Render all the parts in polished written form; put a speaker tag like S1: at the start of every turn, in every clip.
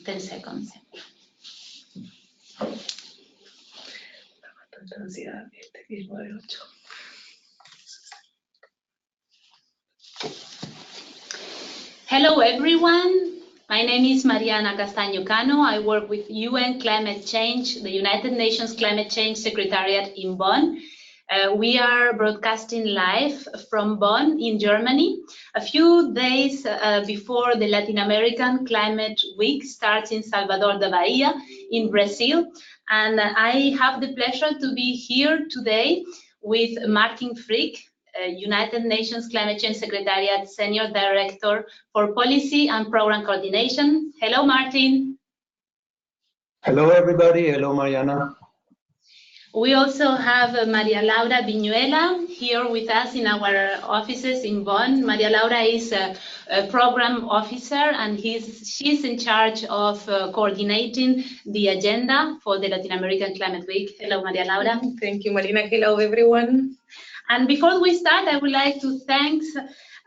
S1: 10 seconds. Hello everyone, my name is Mariana Castaño Cano. I work with UN Climate Change, the United Nations Climate Change Secretariat in Bonn. We are broadcasting live from Bonn in Germany, a few days before the Latin American Climate Week starts in Salvador da Bahia in Brazil. And I have the pleasure to be here today with Martin Frick, United Nations Climate Change Secretariat Senior Director for Policy and Program Coordination. Hello, Martin.
S2: Hello, everybody. Hello, Mariana.
S1: We also have Maria Laura Viñuela here with us in our offices in Bonn. Maria Laura is a program officer and she's in charge of coordinating the agenda for the Latin American Climate Week. Hello, Maria Laura.
S3: Thank you, Marina. Hello, everyone.
S1: And before we start, I would like to thank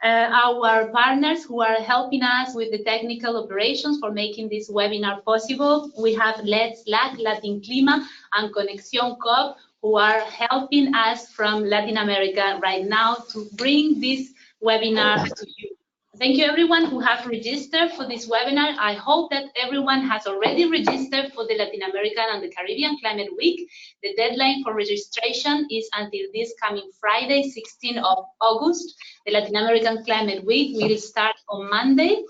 S1: our partners who are helping us with the technical operations for making this webinar possible. We have Let's LAC, Latin Clima, and Conexión COP, who are helping us from Latin America right now to bring this webinar to you. Thank you everyone who have registered for this webinar. I hope that everyone has already registered for the Latin American and the Caribbean Climate Week. The deadline for registration is until this coming Friday, 16th of August. The Latin American Climate Week will start on Monday.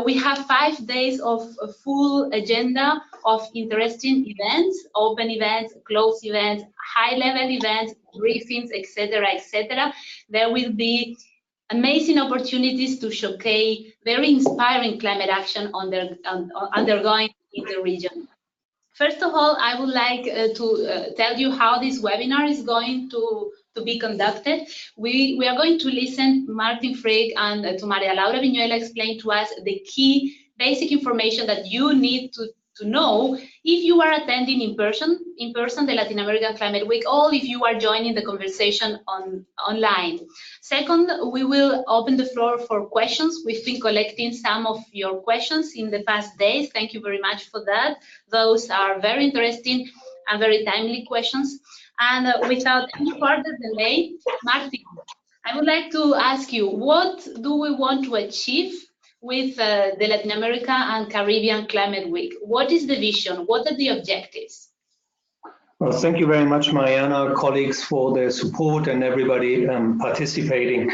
S1: We have 5 days of a full agenda of interesting events, open events, closed events, high-level events, briefings, etc., etc. There will be amazing opportunities to showcase very inspiring climate action undergoing in the region. First of all, I would like to tell you how this webinar is going to be conducted. We are going to listen to Martin Frick and to Maria Laura Viñuela explain to us the key basic information that you need to know if you are attending in person the Latin American Climate Week, or if you are joining the conversation online. Second, we will open the floor for questions. We've been collecting some of your questions in the past days. Thank you very much for that. Those are very interesting and very timely questions. And without any further delay, Martin, I would like to ask you, what do we want to achieve with the Latin America and Caribbean Climate Week? What is the vision? What are the objectives?
S2: Well, thank you very much, Mariana, colleagues, for their support and everybody participating.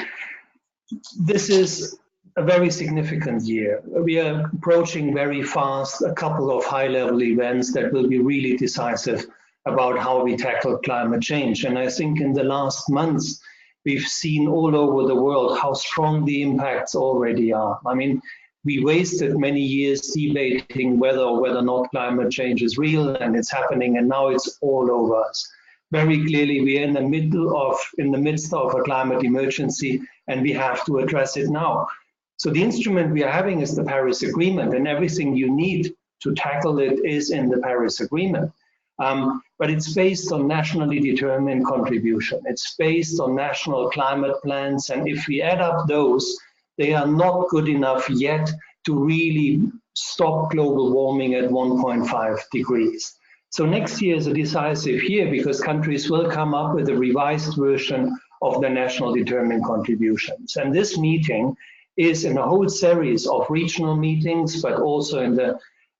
S2: This is a very significant year. We are approaching very fast a couple of high-level events that will be really decisive about how we tackle climate change. And I think in the last months, we've seen all over the world how strong the impacts already are. I mean, we wasted many years debating whether or not climate change is real and it's happening, and now it's all over us. Very clearly, we are in the midst of a climate emergency, and we have to address it now. So the instrument we are having is the Paris Agreement, and everything you need to tackle it is in the Paris Agreement. But it's based on nationally determined contribution. It's based on national climate plans, and if we add up those, they are not good enough yet to really stop global warming at 1.5 degrees. So next year is a decisive year because countries will come up with a revised version of the national determined contributions. And this meeting is in a whole series of regional meetings, but also in the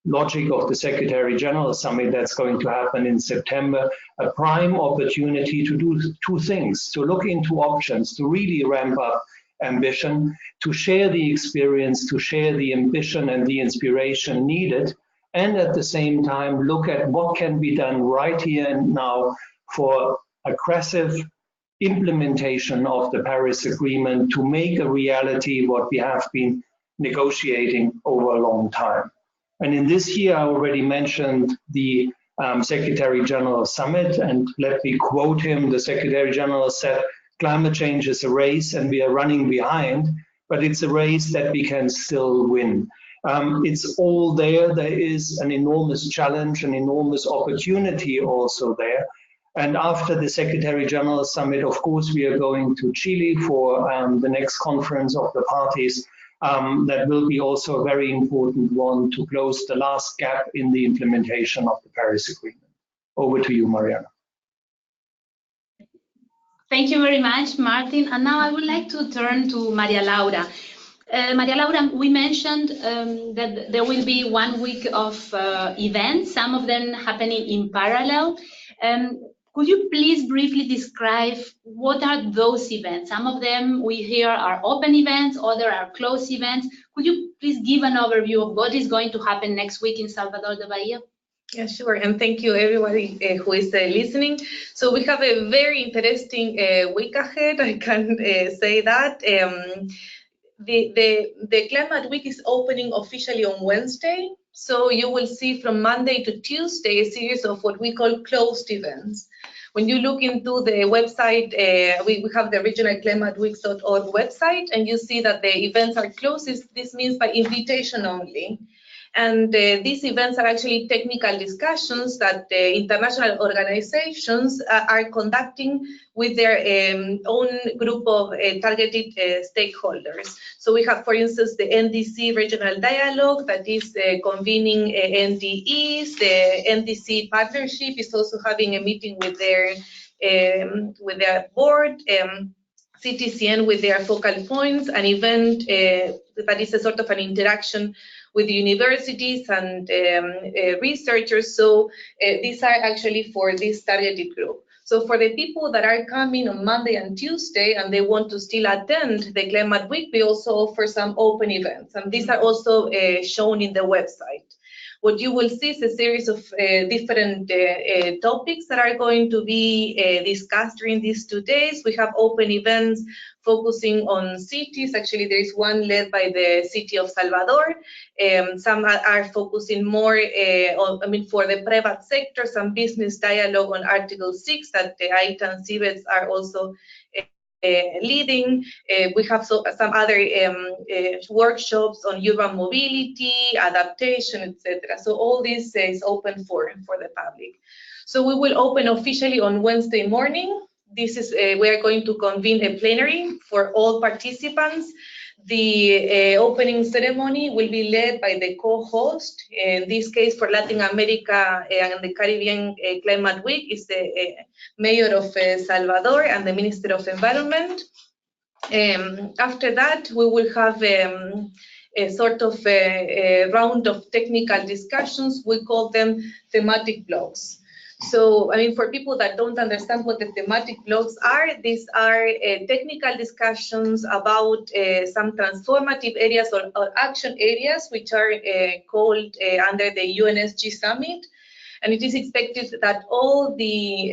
S2: logic of the Secretary General Summit that's going to happen in September, a prime opportunity to do two things: to look into options, to really ramp up ambition, to share the experience, to share the ambition and the inspiration needed, and at the same time look at what can be done right here and now for aggressive implementation of the Paris Agreement to make a reality what we have been negotiating over a long time. And in this year, I already mentioned the Secretary General Summit, and let me quote him. The Secretary General said, "Climate change is a race and we are running behind, but it's a race that we can still win." It's all there. There is an enormous challenge, an enormous opportunity also there. And after the Secretary General Summit, of course, we are going to Chile for the next conference of the parties that will be also a very important one to close the last gap in the implementation of the Paris Agreement. Over to you, Mariana.
S1: Thank you very much, Martin. And now I would like to turn to Maria Laura. Maria Laura, we mentioned that there will be 1 week of events, some of them happening in parallel. Could you please briefly describe what are those events? Some of them we hear are open events, others are closed events. Could you please give an overview of what is going to happen next week in Salvador de Bahia?
S3: Yeah, sure. And thank you, everybody who is listening. So we have a very interesting week ahead. I can say that. The Climate Week is opening officially on Wednesday. So you will see from Monday to Tuesday a series of what we call closed events. When you look into the website, we have the regionalclimateweeks.org website, and you see that the events are closed. This means by invitation only. And these events are actually technical discussions that international organizations are conducting with their own group of targeted stakeholders. So we have, for instance, the NDC Regional Dialogue that is convening NDEs. The NDC Partnership is also having a meeting with their board. CTCN with their focal points, an event that is a sort of an interaction with universities and researchers. So these are actually for this targeted group. So for the people that are coming on Monday and Tuesday and they want to still attend the Climate Week, we also offer some open events, and these are also shown in the website. What you will see is a series of different topics that are going to be discussed during these 2 days. We have open events focusing on cities. Actually, there is one led by the city of Salvador. Some are focusing more on, for the private sector, some business dialogue on Article 6 that the AITA and CIBETS are also leading. We have some other workshops on urban mobility, adaptation, etc. So all this is open for the public. So we will open officially on Wednesday morning. This is we are going to convene a plenary for all participants. The opening ceremony will be led by the co-host. In this case, for Latin America and the Caribbean Climate Week, is the Mayor of Salvador and the Minister of Environment. After that, we will have a sort of a round of technical discussions. We call them thematic blocks. So, for people that don't understand what the thematic blocks are, these are technical discussions about some transformative areas or action areas, which are called under the UNSG Summit. And it is expected that all the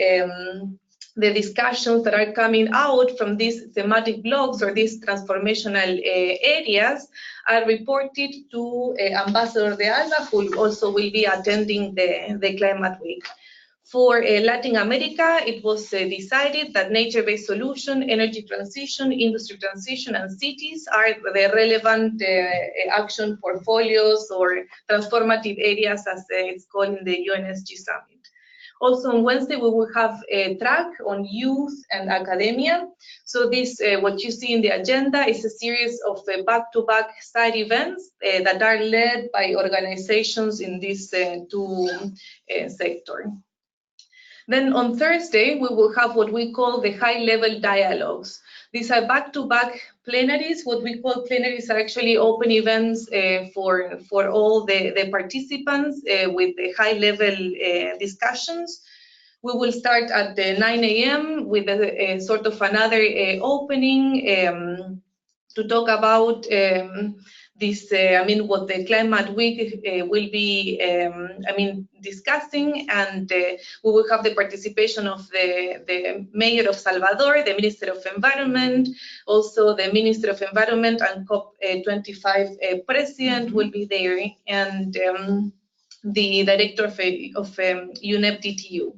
S3: discussions that are coming out from these thematic blocks or these transformational areas are reported to Ambassador de Alba, who also will be attending the Climate Week. For Latin America, it was decided that nature-based solution, energy transition, industry transition, and cities are the relevant action portfolios or transformative areas, as it's called in the UNSG Summit. Also on Wednesday, we will have a track on youth and academia. So this, what you see in the agenda, is a series of back-to-back side events that are led by organizations in these two sectors. Then on Thursday, we will have what we call the high-level dialogues. These are back-to-back plenaries. What we call plenaries are actually open events for all the participants with the high-level discussions. We will start at 9 a.m. with a sort of another opening to talk about this, what the Climate Week will be, discussing, and we will have the participation of the Mayor of Salvador, the Minister of Environment, also the Minister of Environment and COP25 President will be there, and the Director of UNEP DTU.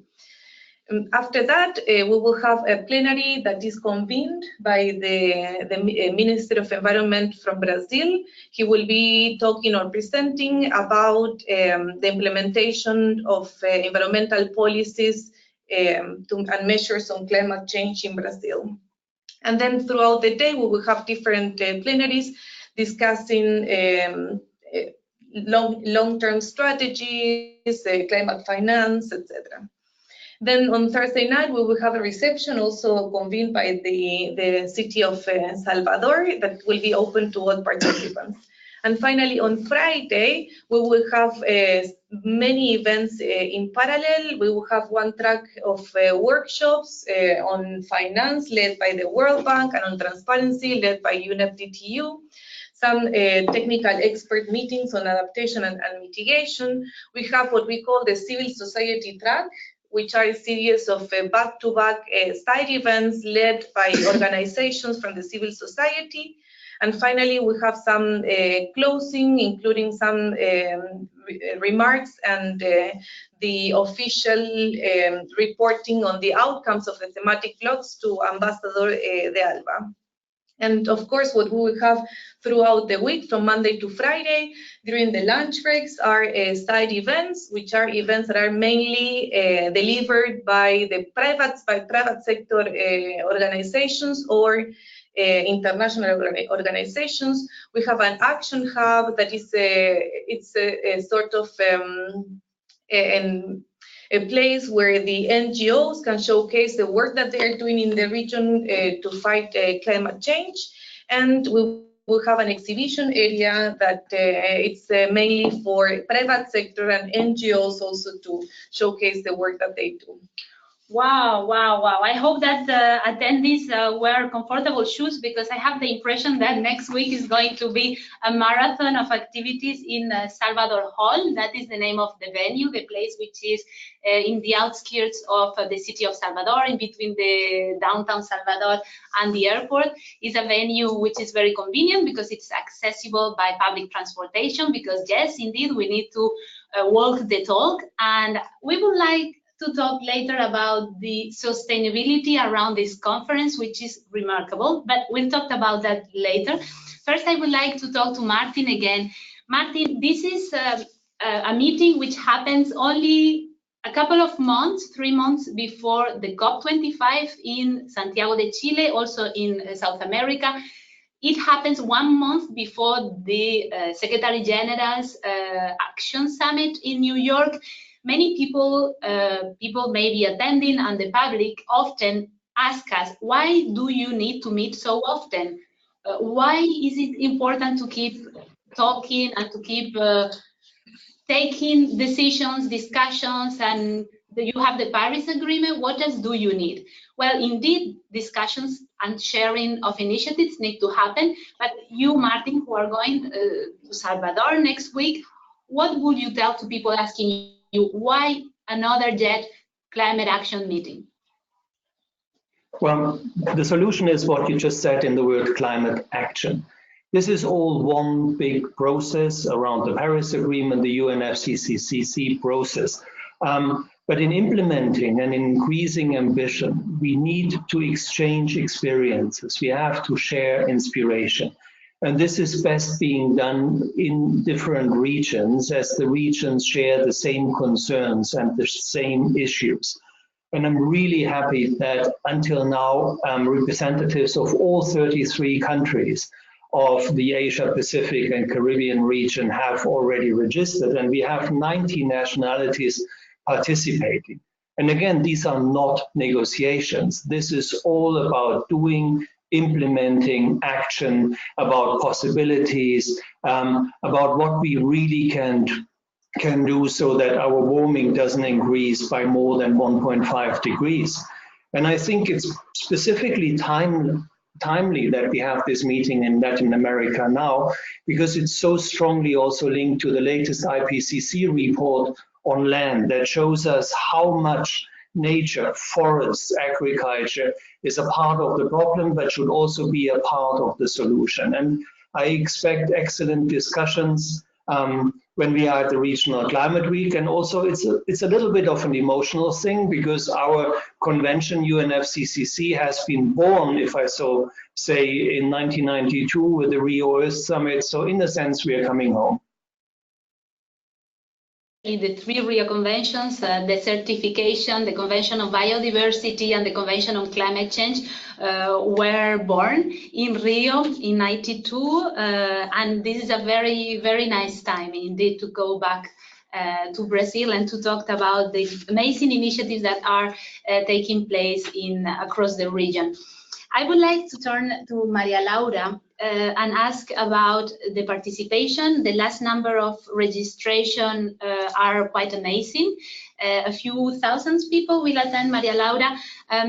S3: After that, we will have a plenary that is convened by the Minister of Environment from Brazil. He will be talking or presenting about the implementation of environmental policies and measures on climate change in Brazil. And then throughout the day, we will have different plenaries discussing long-term strategies, climate finance, etc. Then on Thursday night, we will have a reception also convened by the city of Salvador that will be open to all participants. And finally, on Friday, we will have many events in parallel. We will have one track of workshops on finance led by the World Bank and on transparency led by UNFDTU. Some technical expert meetings on adaptation and mitigation. We have what we call the civil society track, which are a series of back-to-back side events led by organizations from the civil society. And finally, we have some closing, including some remarks and the official reporting on the outcomes of the thematic blocks to Ambassador de Alba. And of course, what we will have throughout the week, from Monday to Friday, during the lunch breaks, are side events, which are events that are mainly delivered by the private sector organizations or international organizations. We have an action hub that is a sort of a place where the NGOs can showcase the work that they are doing in the region to fight climate change. And we will have an exhibition area that it's mainly for private sector and NGOs also to showcase the work that they do.
S1: Wow, wow, wow. I hope that the attendees wear comfortable shoes, because I have the impression that next week is going to be a marathon of activities in Salvador Hall. That is the name of the venue, the place which is in the outskirts of the city of Salvador, in between the downtown Salvador and the airport. It's a venue which is very convenient because it's accessible by public transportation, because yes, indeed, we need to walk the talk. And we would like to talk later about the sustainability around this conference, which is remarkable, but we'll talk about that later. First, I would like to talk to Martin again. Martin, this is a meeting which happens only a couple of months, 3 months before the COP25 in Santiago de Chile, also in South America. It happens 1 month before the Secretary General's Action Summit in New York. Many people may be attending, and the public often ask us, why do you need to meet so often? Why is it important to keep talking and to keep taking decisions, discussions, and you have the Paris Agreement? What else do you need? Well, indeed, discussions and sharing of initiatives need to happen, but you, Martin, who are going to Salvador next week, what would you tell to people asking you, why another JET climate action meeting?
S2: Well, the solution is what you just said in the word climate action. This is all one big process around the Paris Agreement, the UNFCCC process. But in implementing and increasing ambition, we need to exchange experiences. We have to share inspiration. And this is best being done in different regions, as the regions share the same concerns and the same issues. And I'm really happy that until now, representatives of all 33 countries of the Asia Pacific and Caribbean region have already registered, and we have 90 nationalities participating. And again, these are not negotiations. This is all about doing, implementing action, about possibilities, about what we really can do so that our warming doesn't increase by more than 1.5 degrees. And I think it's specifically timely that we have this meeting in Latin America now, because it's so strongly also linked to the latest IPCC report on land that shows us how much nature, forests, agriculture is a part of the problem, but should also be a part of the solution. And I expect excellent discussions when we are at the Regional Climate Week. And also it's a little bit of an emotional thing, because our convention, UNFCCC, has been born, if I so say, in 1992 with the Rio Earth Summit. So in a sense, we are coming home.
S1: the three Rio Conventions, the certification, the Convention on Biodiversity, and the Convention on Climate Change were born in Rio in '92, and this is a very, very nice time indeed to go back to Brazil and to talk about the amazing initiatives that are taking place across the region. I would like to turn to Maria Laura and ask about the participation. The last number of registration are quite amazing. A few thousands people will attend. Maria Laura,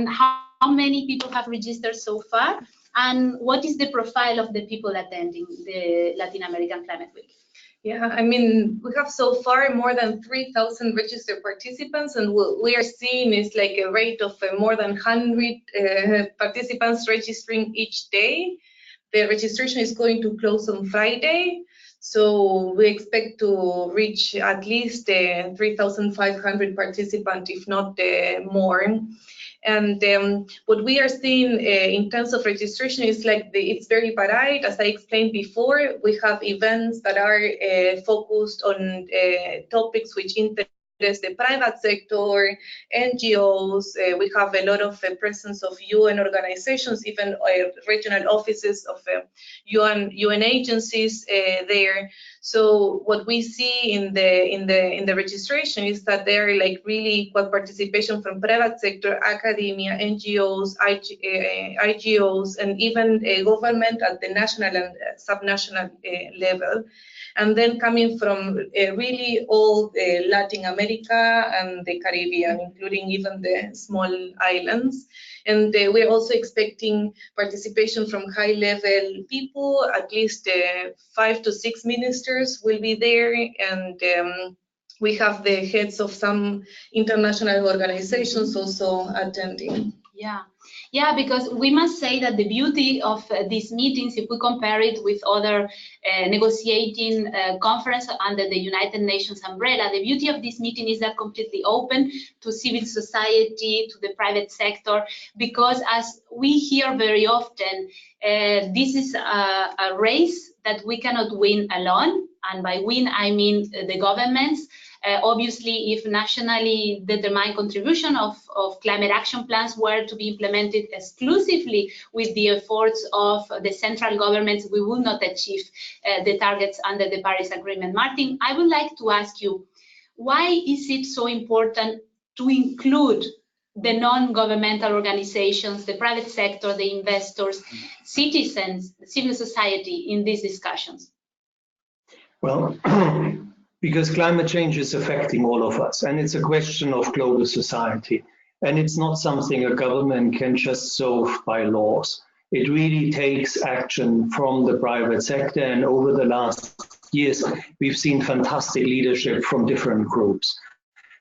S1: how many people have registered so far? And what is the profile of the people attending the Latin American Climate Week?
S3: Yeah, I mean, we have so far more than 3,000 registered participants, and what we are seeing is like a rate of more than 100 participants registering each day. The registration is going to close on Friday, so we expect to reach at least 3,500 participants, if not more. And what we are seeing in terms of registration is like it's very varied. As I explained before, we have events that are focused on topics which interest the private sector, NGOs. We have a lot of presence of UN organizations, even regional offices of UN agencies there. So what we see in the registration is that there are like really equal participation from private sector, academia, NGOs, IGOs, and even government at the national and subnational level. And then coming from really all Latin America and the Caribbean, including even the small islands. And we're also expecting participation from high-level people. At least 5 to 6 ministers will be there, and we have the heads of some international organizations also attending.
S1: Yeah, because we must say that the beauty of these meetings, if we compare it with other negotiating conference under the United Nations umbrella, the beauty of this meeting is that completely open to civil society, to the private sector, because as we hear very often, this is a race that we cannot win alone. And by win, I mean the governments. Obviously, if nationally determined contribution of climate action plans were to be implemented exclusively with the efforts of the central governments, we would not achieve the targets under the Paris Agreement. Martin, I would like to ask you, why is it so important to include the non-governmental organizations, the private sector, the investors, citizens, civil society in these discussions?
S2: Well, because climate change is affecting all of us, and it's a question of global society. And it's not something a government can just solve by laws. It really takes action from the private sector, and over the last years, we've seen fantastic leadership from different groups.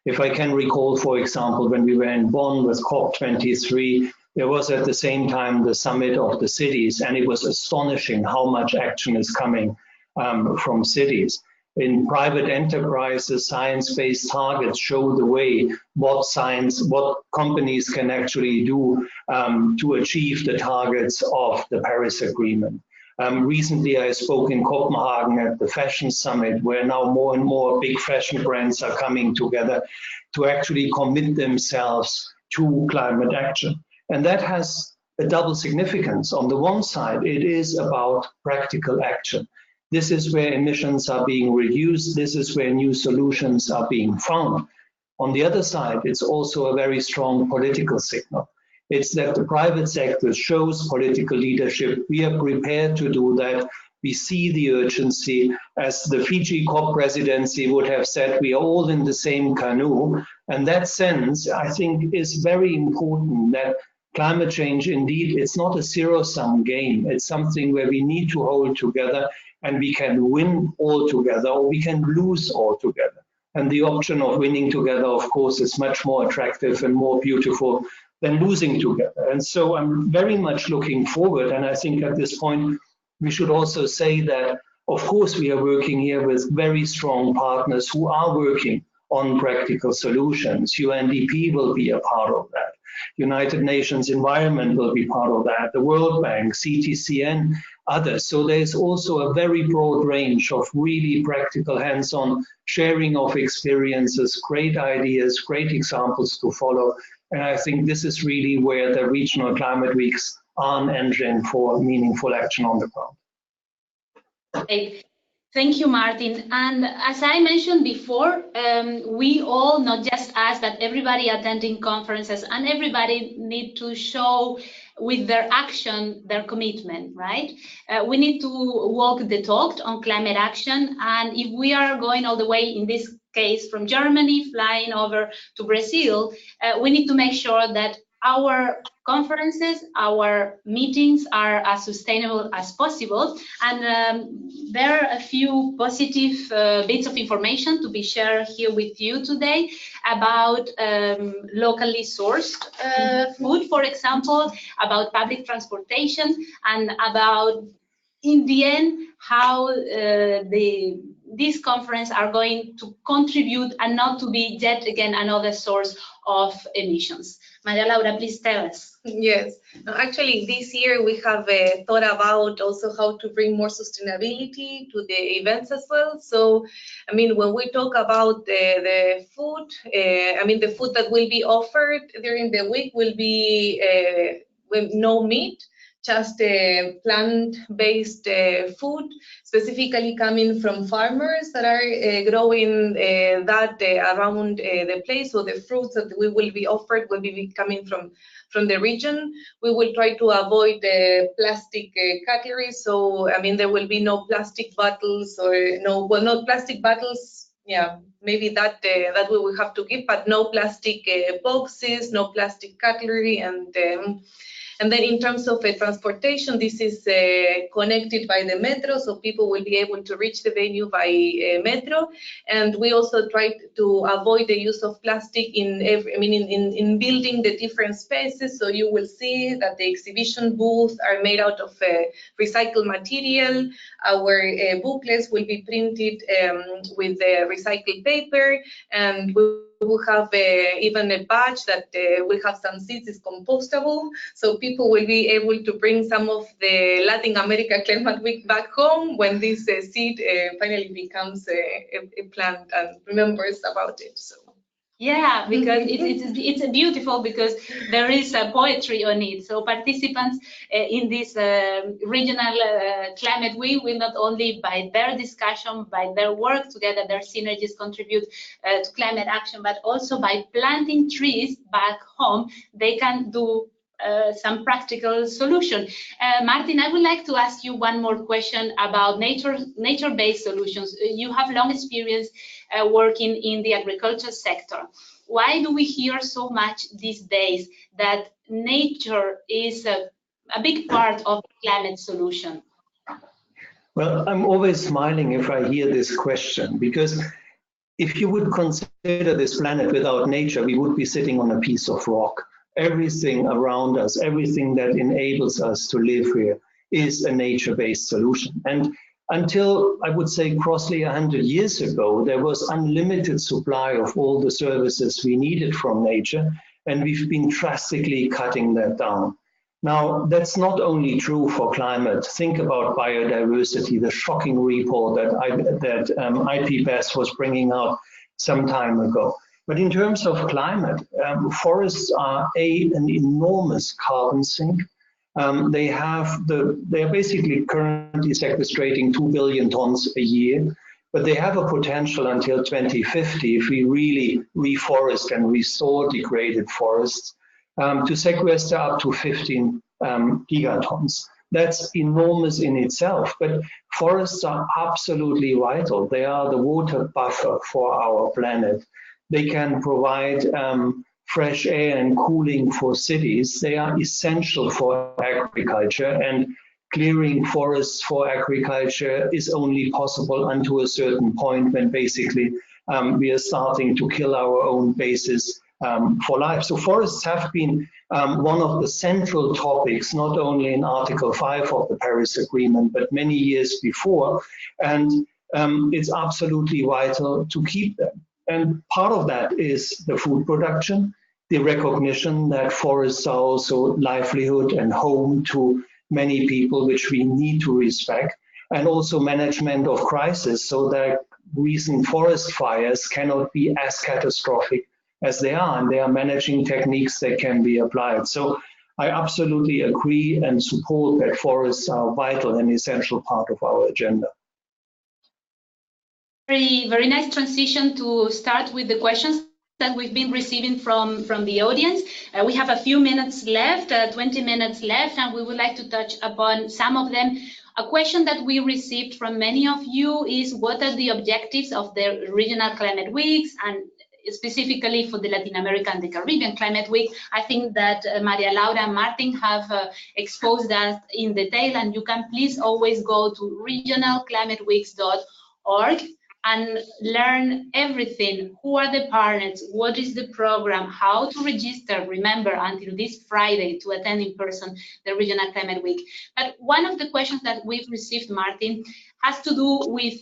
S2: If I can recall, for example, when we were in Bonn with COP23, there was at the same time the summit of the cities, and it was astonishing how much action is coming from cities. In private enterprises, science-based targets show the way what companies can actually do to achieve the targets of the Paris Agreement. Recently, I spoke in Copenhagen at the Fashion Summit, where now more and more big fashion brands are coming together to actually commit themselves to climate action. And that has a double significance. On the one side, it is about practical action. This is where emissions are being reduced. This is where new solutions are being found. On the other side, it's also a very strong political signal. It's that the private sector shows political leadership. We are prepared to do that. We see the urgency. As the Fiji COP presidency would have said, we are all in the same canoe. And that sense, I think, is very important, that climate change, indeed, it's not a zero-sum game. It's something where we need to hold together, and we can win all together, or we can lose all together. And the option of winning together, of course, is much more attractive and more beautiful than losing together. And so I'm very much looking forward. And I think at this point, we should also say that, of course, we are working here with very strong partners who are working on practical solutions. UNDP will be a part of that. United Nations Environment will be part of that, the World Bank, CTCN, others. So there's also a very broad range of really practical hands-on sharing of experiences, great ideas, great examples to follow. And I think this is really where the regional climate weeks are an engine for meaningful action on the ground.
S1: Great. Thank you, Martin. And as I mentioned before, we all, not just us, but everybody attending conferences and everybody need to show with their action, their commitment, right? We need to walk the talk on climate action. And if we are going all the way, in this case, from Germany, flying over to Brazil, we need to make sure that our conferences, our meetings are as sustainable as possible. And there are a few positive bits of information to be shared here with you today about locally sourced food, for example, about public transportation, and about, in the end, how these conferences are going to contribute and not to be yet again another source of emissions. Maria Laura, please tell us.
S3: Yes, no, actually this year we have thought about also how to bring more sustainability to the events as well. So, I mean, when we talk about the food, the food that will be offered during the week will be with no meat, just plant-based food, specifically coming from farmers that are growing that around the place. So the fruits that we will be offered will be coming from the region. We will try to avoid plastic cutlery. So, I mean, there will be no plastic bottles or no plastic bottles. Yeah, maybe that we will have to give, but no plastic boxes, no plastic cutlery, and then in terms of transportation, this is connected by the metro, so people will be able to reach the venue by metro. And we also try to avoid the use of plastic in building the different spaces. So you will see that the exhibition booths are made out of recycled material. Our booklets will be printed with recycled paper, and we will have even a badge that will have some seeds, is compostable, so people will be able to bring some of the Latin America Climate Week back home when this seed finally becomes a plant and remembers about it. So.
S1: Yeah, because it's beautiful, because there is a poetry on it. So participants in this regional climate week will not only by their discussion, by their work together, their synergies contribute to climate action, but also by planting trees back home, they can do some practical solution. Martin, I would like to ask you one more question about nature-based solutions. You have long experience working in the agriculture sector. Why do we hear so much these days that nature is a big part of the climate solution?
S2: Well, I'm always smiling if I hear this question, because if you would consider this planet without nature, we would be sitting on a piece of rock. Everything around us, everything that enables us to live here is a nature-based solution. And until, I would say, grossly 100 years ago, there was unlimited supply of all the services we needed from nature, and we've been drastically cutting that down. Now, that's not only true for climate. Think about biodiversity, the shocking report that IPBES was bringing out some time ago. But in terms of climate, forests are an enormous carbon sink. They are basically currently sequestrating 2 billion tons a year, but they have a potential until 2050, if we really reforest and restore degraded forests, to sequester up to 15 gigatons. That's enormous in itself, but forests are absolutely vital. They are the water buffer for our planet. They can provide fresh air and cooling for cities. They are essential for agriculture, and clearing forests for agriculture is only possible unto a certain point, when basically we are starting to kill our own basis for life. So forests have been one of the central topics, not only in Article 5 of the Paris Agreement, but many years before, and it's absolutely vital to keep them. And part of that is the food production. the recognition that forests are also livelihood and home to many people, which we need to respect, and also management of crisis so that recent forest fires cannot be as catastrophic as they are, and they are managing techniques that can be applied. So I absolutely agree and support that forests are a vital and essential part of our agenda.
S1: Very nice transition to start with the questions that we've been receiving from the audience. We have a few minutes left, 20 minutes left, and we would like to touch upon some of them. A question that we received from many of you is, what are the objectives of the regional climate weeks, and specifically for the Latin America and the Caribbean Climate Week? I think that Maria Laura and Martin have exposed that in detail, and you can please always go to regionalclimateweeks.org and learn everything. Who are the partners? What is the program? How to register? Remember, until this Friday to attend in person the Regional Climate Week. But one of the questions that we've received, Martin, has to do with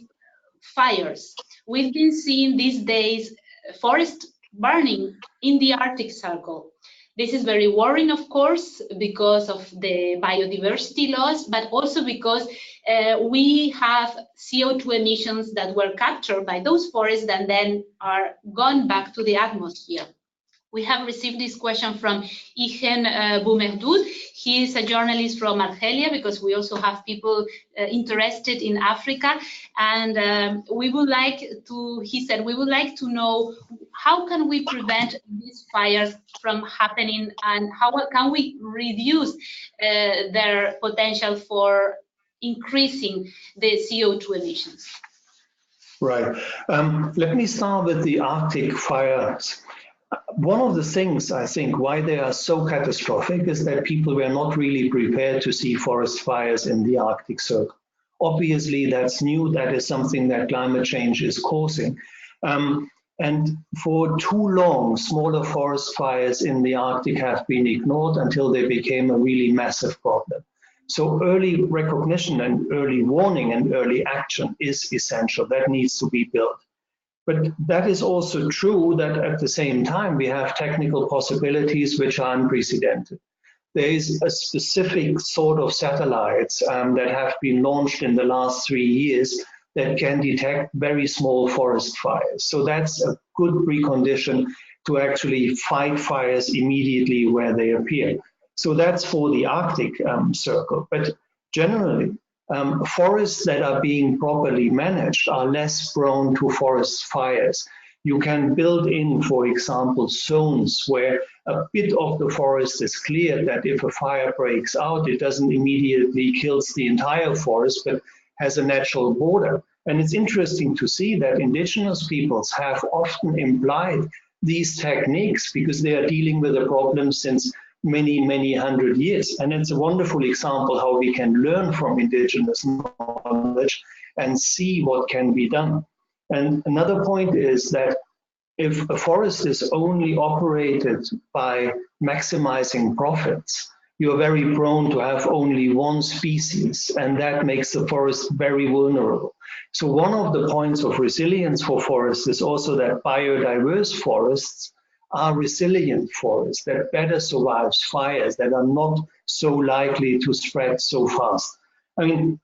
S1: fires. We've been seeing these days forest burning in the Arctic Circle. This is very worrying, of course, because of the biodiversity loss, but also because we have CO2 emissions that were captured by those forests and then are gone back to the atmosphere. We have received this question from Ihan Boumerdoud. He is a journalist from Argelia, because we also have people interested in Africa. And we would like to, he said, we would like to know, how can we prevent these fires from happening, and how can we reduce their potential for increasing the CO2 emissions?
S2: Right. Let me start with the Arctic fires. One of the things, I think, why they are so catastrophic is that people were not really prepared to see forest fires in the Arctic Circle. Obviously, that's new. That is something that climate change is causing. And for too long, smaller forest fires in the Arctic have been ignored until they became a really massive problem. So early recognition and early warning and early action is essential. That needs to be built. But that is also true that at the same time, we have technical possibilities which are unprecedented. There is a specific sort of satellites that have been launched in the last 3 years that can detect very small forest fires. So that's a good precondition to actually fight fires immediately where they appear. So that's for the Arctic Circle. But generally, forests that are being properly managed are less prone to forest fires. You can build in, for example, zones where a bit of the forest is cleared, that if a fire breaks out, it doesn't immediately kill the entire forest, but has a natural border. And it's interesting to see that indigenous peoples have often employed these techniques because they are dealing with the problem since many hundred years. And it's a wonderful example how we can learn from indigenous knowledge and see what can be done. And another point is that if a forest is only operated by maximizing profits, you're very prone to have only one species, and that makes the forest very vulnerable. So one of the points of resilience for forests is also that biodiverse forests are resilient forests that better survive fires, that are not so likely to spread so fast. I mean,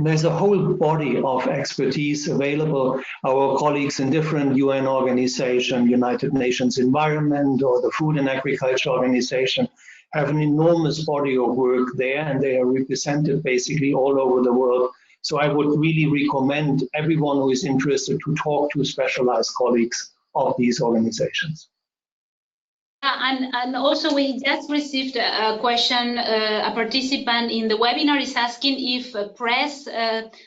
S2: there's a whole body of expertise available. Our colleagues in different UN organizations, United Nations Environment or the Food and Agriculture Organization, have an enormous body of work there, and they are represented basically all over the world. So I would really recommend everyone who is interested to talk to specialized colleagues of these organizations.
S1: And also we just received a question. A participant in the webinar is asking if press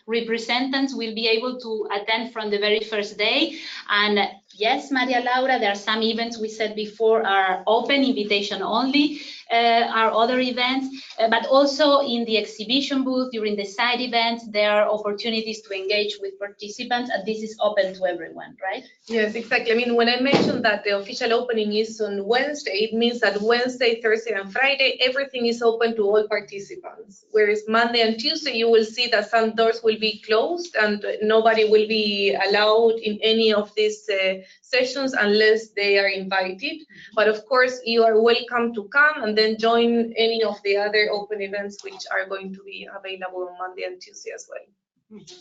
S1: representatives will be able to attend from the very first day. And yes, Maria Laura, there are some events we said before are open, invitation only. our other events, but also in the exhibition booth during the side events, there are opportunities to engage with participants, and this is open to everyone, right?
S3: Yes, exactly. I mean, when I mentioned that the official opening is on Wednesday, it means that Wednesday, Thursday, and Friday, everything is open to all participants. Whereas Monday and Tuesday, you will see that some doors will be closed and nobody will be allowed in any of these sessions unless they are invited. But of course, you are welcome to come and then join any of the other open events which are going to be available on Monday and Tuesday as well.
S1: Mm-hmm.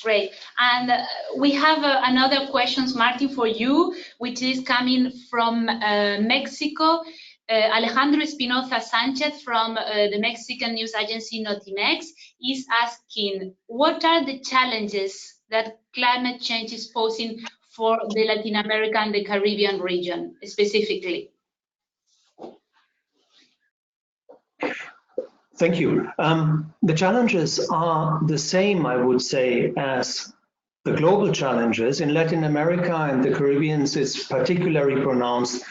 S1: Great. And we have another question, Martin, for you, which is coming from Mexico. Alejandro Espinoza Sanchez from the Mexican news agency Notimex is asking, what are the challenges that climate change is posing for the Latin America and the Caribbean region specifically?
S2: Thank you. The challenges are the same, I would say, as the global challenges. In Latin America and the Caribbean, it's particularly pronounced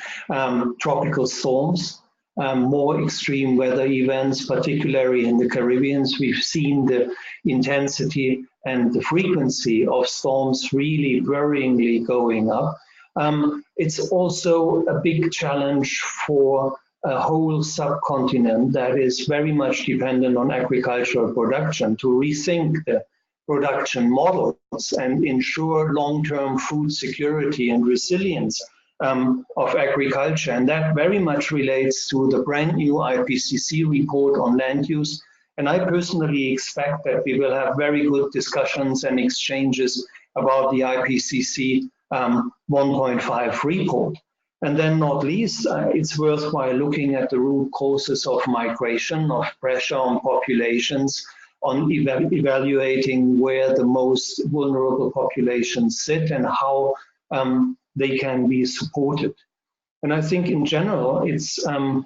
S2: tropical storms, more extreme weather events, particularly in the Caribbean. We've seen the intensity and the frequency of storms really worryingly going up. It's also a big challenge for a whole subcontinent that is very much dependent on agricultural production to rethink the production models and ensure long-term food security and resilience of agriculture. And that very much relates to the brand new IPCC report on land use. And I personally expect that we will have very good discussions and exchanges about the IPCC 1.5 report. And then not least, it's worthwhile looking at the root causes of migration, of pressure on populations, on evaluating where the most vulnerable populations sit and how they can be supported. And I think in general, it's a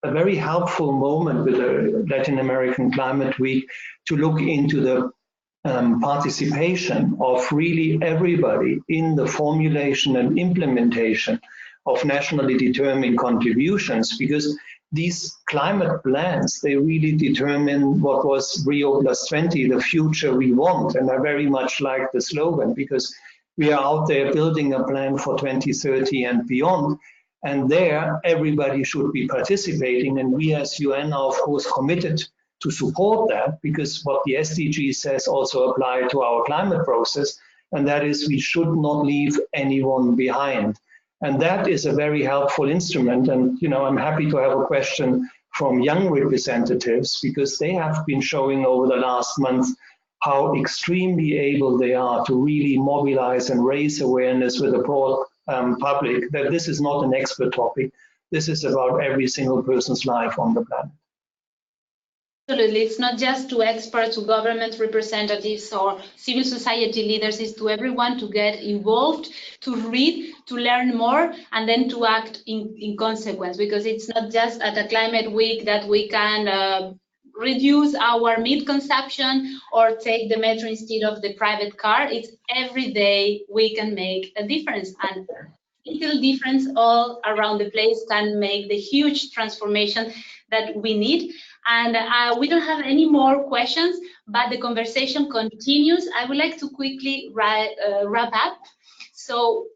S2: very helpful moment with the Latin American Climate Week to look into the participation of really everybody in the formulation and implementation of nationally determined contributions, because these climate plans, they really determine what was Rio +20, the future we want. And I very much like the slogan, because we are out there building a plan for 2030 and beyond. And there, everybody should be participating. And we as UN are, of course, committed to support that, because what the SDG says also apply to our climate process. And that is, we should not leave anyone behind. And that is a very helpful instrument. And, you know, I'm happy to have a question from young representatives, because they have been showing over the last month how extremely able they are to really mobilize and raise awareness with the broad public that this is not an expert topic. This is about every single person's life on the planet.
S1: Absolutely, it's not just to experts, to government representatives or civil society leaders, it's to everyone to get involved, to read, to learn more, and then to act in consequence, because it's not just at a climate week that we can reduce our meat consumption or take the metro instead of the private car. It's every day we can make a difference, and little difference all around the place can make the huge transformation that we need. And we don't have any more questions, but the conversation continues. I would like to quickly wrap up. So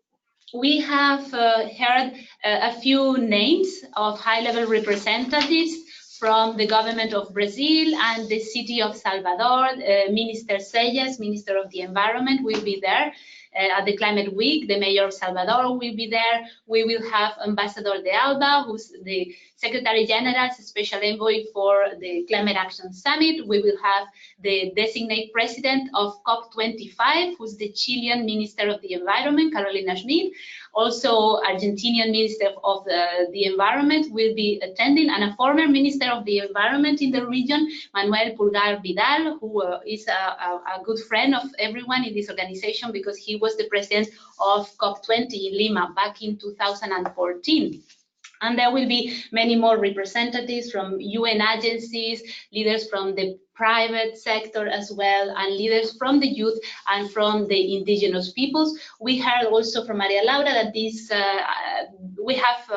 S1: we have heard a few names of high-level representatives from the government of Brazil and the city of Salvador. Minister Seyes, Minister of the Environment, will be there at the Climate Week. The Mayor of Salvador will be there. We will have Ambassador de Alba, who's the Secretary General's Special Envoy for the Climate Action Summit. We will have the designate president of COP25, who's the Chilean Minister of the Environment, Carolina Schmidt. Also, Argentinian Minister of the Environment will be attending, and a former Minister of the Environment in the region, Manuel Pulgar Vidal, who is a good friend of everyone in this organization because he was the president of COP20 in Lima back in 2014. And there will be many more representatives from UN agencies, leaders from the private sector as well, and leaders from the youth and from the indigenous peoples. We heard also from Maria Laura that this we have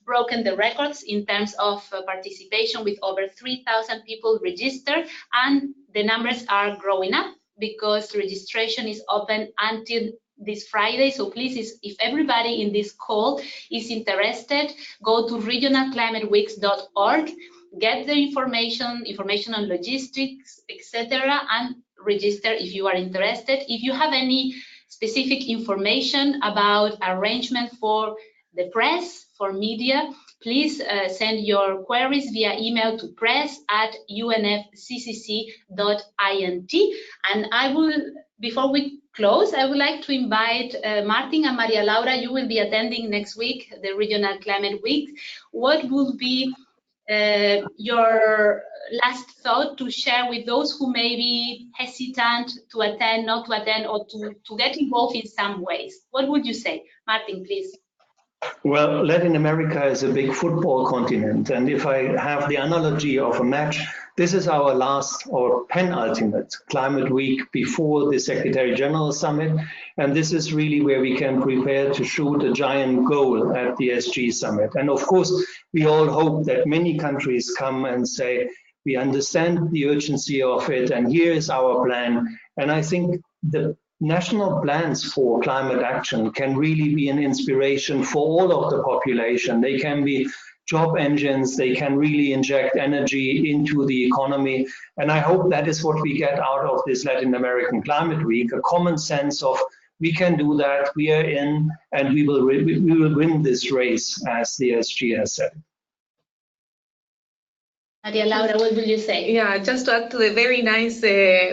S1: broken the records in terms of participation, with over 3,000 people registered, and the numbers are growing up because registration is open until this Friday. So please, if everybody in this call is interested, go to regionalclimateweeks.org, get the information on logistics, etc., and register if you are interested. If you have any specific information about arrangement for the press, for media, please send your queries via email to press@unfccc.int. And I will, before we close, I would like to invite Martin and Maria Laura. You will be attending next week the Regional Climate Week. What will be your last thought to share with those who may be hesitant to attend, not to attend, or to get involved in some ways? What would you say? Martin, please.
S2: Well, Latin America is a big football continent, and if I have the analogy of a match, this is our last or penultimate climate week before the Secretary General Summit, and this is really where we can prepare to shoot a giant goal at the SG Summit. And of course, we all hope that many countries come and say, we understand the urgency of it, and here is our plan. And I think the national plans for climate action can really be an inspiration for all of the population. They can be job engines, they can really inject energy into the economy. And I hope that is what we get out of this Latin American Climate Week, a common sense of we can do that, we are in, and we will win this race, as the SG has said.
S1: Maria Laura, what will you say?
S3: Yeah, just to add to the very nice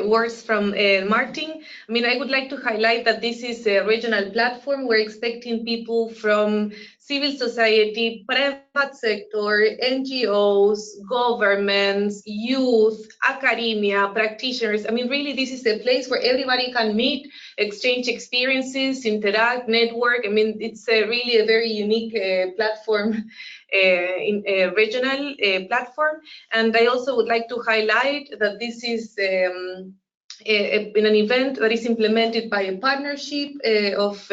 S3: words from Martin, I mean, I would like to highlight that this is a regional platform. We're expecting people from civil society, private sector, NGOs, governments, youth, academia, practitioners. I mean, really, this is a place where everybody can meet, exchange experiences, interact, network. I mean, it's really a very unique platform. In a regional platform. And I also would like to highlight that this is in an event that is implemented by a partnership of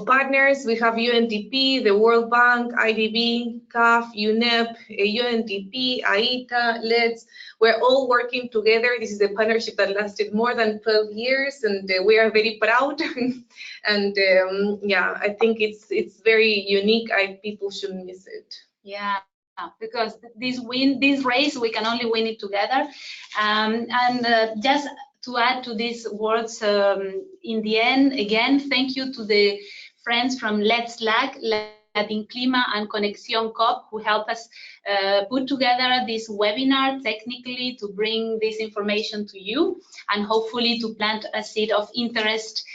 S3: partners. We have UNDP, the World Bank, IDB, CAF, UNEP, UNDP, AITA, LEDS. We're all working together. This is a partnership that lasted more than 12 years, and we are very proud. And yeah, I think it's very unique. People shouldn't miss it.
S1: Yeah, because this race, we can only win it together. Just to add to these words, in the end, again, thank you to the friends from Let's LAC, Latin Clima, and Conexión COP, who helped us put together this webinar technically to bring this information to you, and hopefully to plant a seed of interest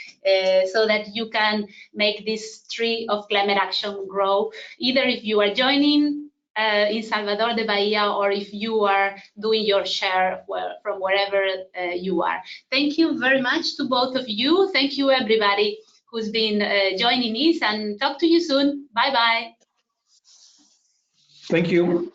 S1: so that you can make this tree of climate action grow, either if you are joining in Salvador de Bahia, or if you are doing your share from wherever you are. Thank you very much to both of you. Thank you, everybody who's been joining us, and talk to you soon. Bye-bye.
S2: Thank you.